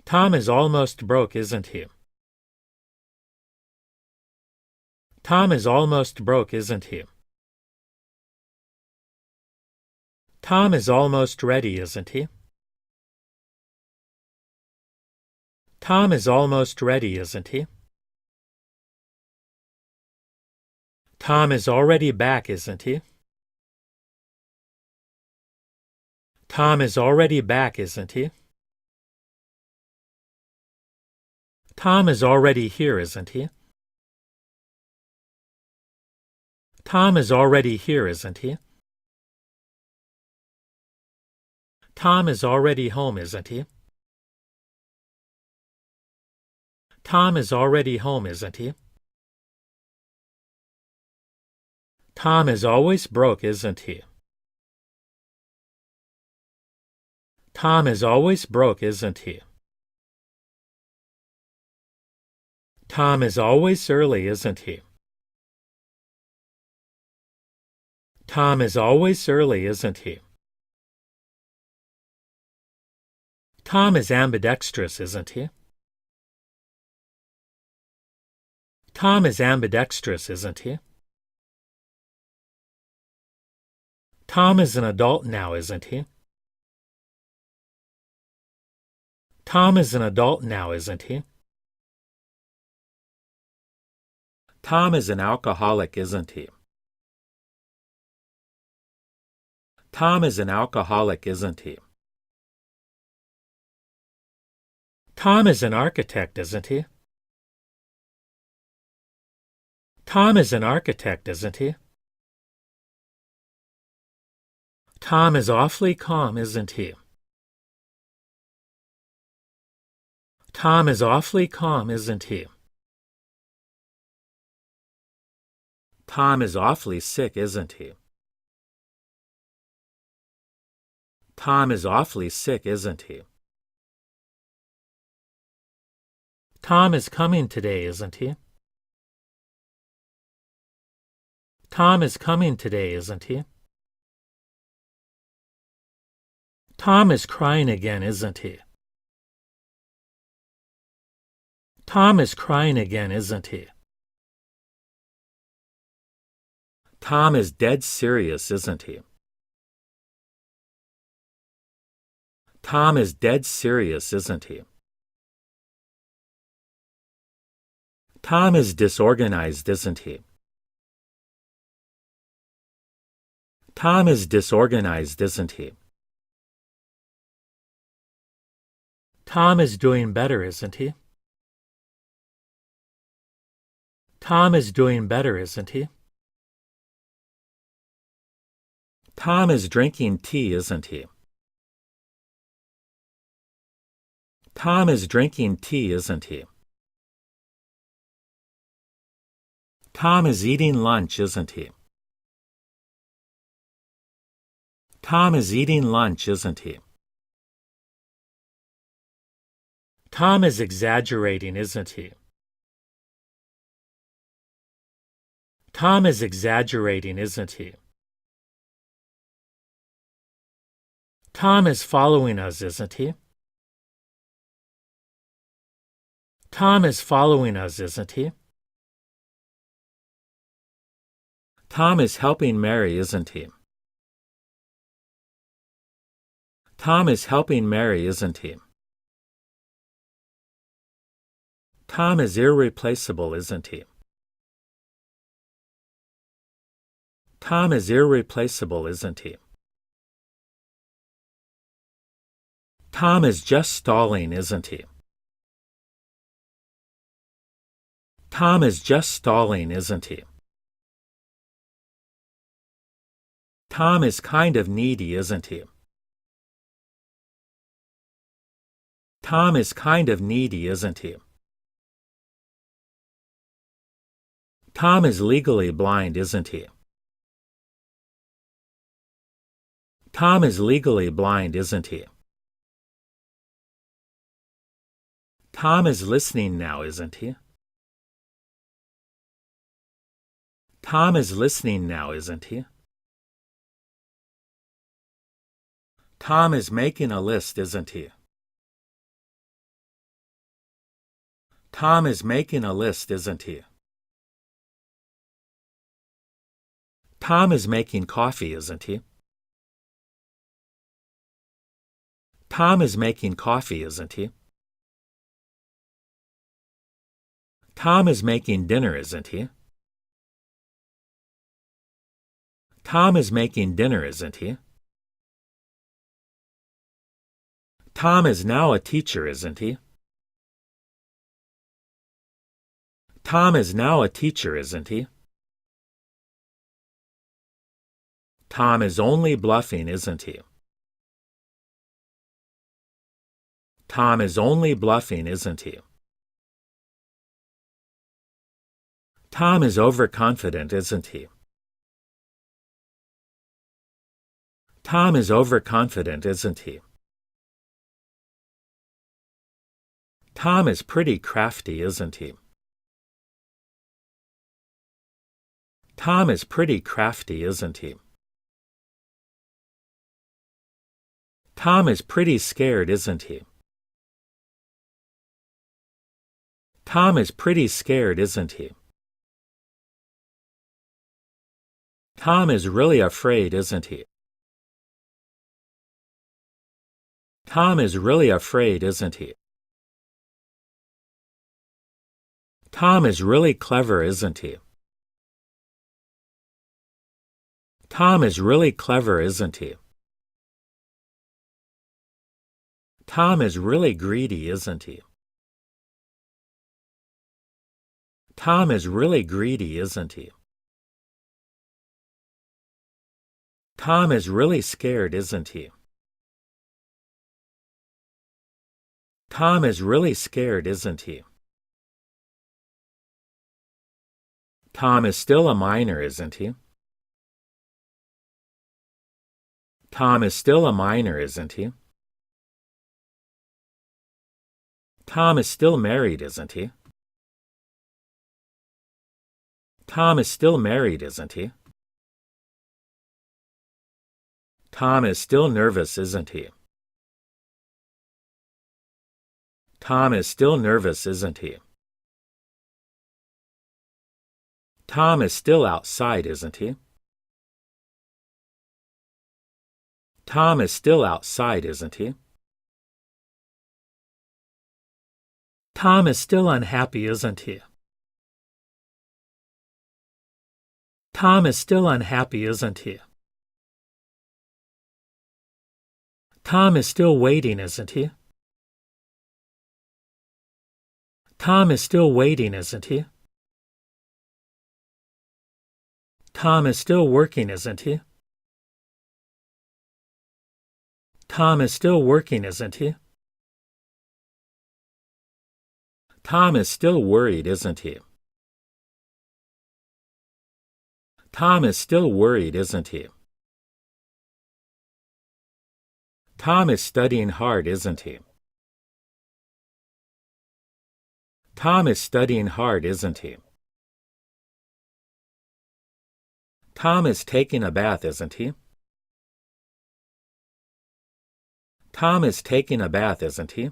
Tom is almost broke, isn't he? Tom is almost broke, isn't he? Tom is almost ready, isn't he? Tom is almost ready, isn't he? Tom is already back, isn't he? Tom is already back, isn't he? Tom is already here, isn't he? Tom is already here, isn't he? Tom is already home, isn't he? Tom is already home, isn't he? Tom is always broke, isn't he? Tom is always broke, isn't he? Tom is always early, isn't he? Tom is always early, isn't he? Tom is ambidextrous, isn't he? Tom is ambidextrous, isn't he? Tom is an adult now, isn't he? Tom is an adult now, isn't he? Tom is an alcoholic, isn't he? Tom is an alcoholic, isn't he? Tom is an architect, isn't he? Tom is an architect, isn't he? Tom is awfully calm, isn't he? Tom is awfully calm, isn't he? Tom is awfully sick, isn't he? Tom is awfully sick, isn't he? Tom is coming today, isn't he? Tom is coming today, isn't he? Tom is crying again, isn't he? Tom is crying again, isn't he? Tom is dead serious, isn't he? Tom is dead serious, isn't he? Tom is disorganized, isn't he? Tom is disorganized, isn't he? Tom is doing better, isn't he? Tom is doing better, isn't he? Tom is drinking tea, isn't he? Tom is drinking tea, isn't he? Tom is eating lunch, isn't he? Tom is eating lunch, isn't he? Tom is exaggerating, isn't he? Tom is exaggerating, isn't he? Tom is following us, isn't he? Tom is following us, isn't he? Tom is helping Mary, isn't he? Tom is helping Mary, isn't he? Tom is irreplaceable, isn't he? Tom is irreplaceable, isn't he? Tom is just stalling, isn't he? Tom is just stalling, isn't he? Tom is kind of needy, isn't he? Tom is kind of needy, isn't he? Tom is legally blind, isn't he? Tom is legally blind, isn't he? Tom is listening now, isn't he? Tom is listening now, isn't he? Tom is making a list, isn't he? Tom is making a list, isn't he? Tom is making coffee, isn't he? Tom is making coffee, isn't he? Tom is making dinner, isn't he? Tom is making dinner, isn't he? Tom is now a teacher, isn't he? Tom is now a teacher, isn't he? Tom is only bluffing, isn't he? Tom is only bluffing, isn't he? Tom is overconfident, isn't he? Tom is overconfident, isn't he? Tom is pretty crafty, isn't he? Tom is pretty crafty, isn't he? Tom is pretty scared, isn't he? Tom is pretty scared, isn't he? Tom is really afraid, isn't he? Tom is really afraid, isn't he? Tom is really clever, isn't he? Tom is really clever, isn't he? Tom is really greedy, isn't he? Tom is really greedy, isn't he? Tom is really scared, isn't he? Tom is really scared, isn't he? Tom is still a minor, isn't he? Tom is still a minor, isn't he? Tom is still married, isn't he? Tom is still married, isn't he? Tom is still nervous, isn't he? Tom is still nervous, isn't he? Tom is still outside, isn't he? Tom is still outside, isn't he? Tom is still unhappy, isn't he? Tom is still unhappy, isn't he? Tom is still waiting, isn't he? Tom is still waiting, isn't he? Tom is still working, isn't he? Tom is still working, isn't he? Tom is still worried, isn't he? Tom is still worried, isn't he? Tom is studying hard, isn't he? Tom is studying hard, isn't he? Tom is taking a bath, isn't he? Tom is taking a bath, isn't he?